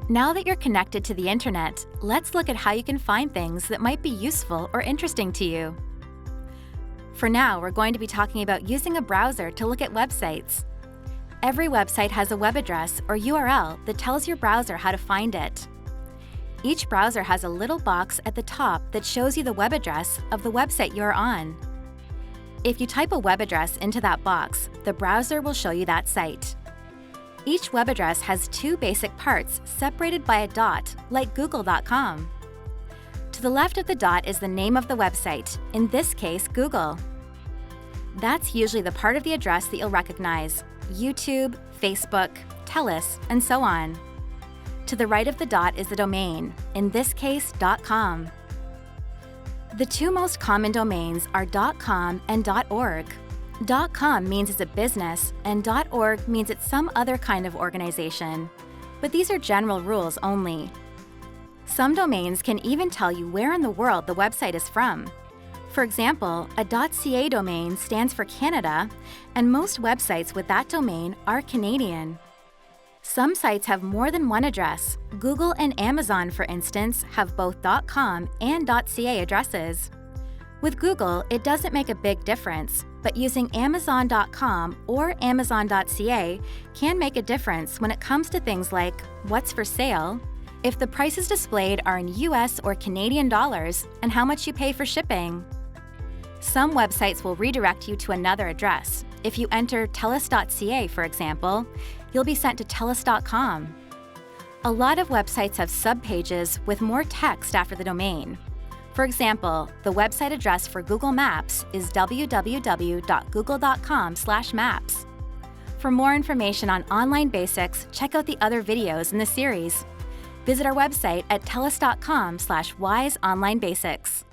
Now that you're connected to the internet, let's look at how you can find things that might be useful or interesting to you. For now, we're going to be talking about using a browser to look at websites. Every website has a web address or URL that tells your browser how to find it. Each browser has a little box at the top that shows you the web address of the website you're on. If you type a web address into that box, the browser will show you that site. Each web address has two basic parts separated by a dot, like google.com. To the left of the dot is the name of the website, in this case, Google. That's usually the part of the address that you'll recognize: YouTube, Facebook, TELUS, and so on. To the right of the dot is the domain, in this case, .com. The two most common domains are .com and .org. .com means it's a business, and .org means it's some other kind of organization. But these are general rules only. Some domains can even tell you where in the world the website is from. For example, a .ca domain stands for Canada, and most websites with that domain are Canadian. Some sites have more than one address. Google and Amazon, for instance, have both .com and .ca addresses. With Google, it doesn't make a big difference, but using Amazon.com or Amazon.ca can make a difference when it comes to things like what's for sale, if the prices displayed are in US or Canadian dollars, and how much you pay for shipping. Some websites will redirect you to another address. If you enter TELUS.ca, for example, you'll be sent to TELUS.com. A lot of websites have subpages with more text after the domain. For example, the website address for Google Maps is www.google.com/maps. For more information on online basics, check out the other videos in the series. Visit our website at TELUS.com/Wise Online Basics.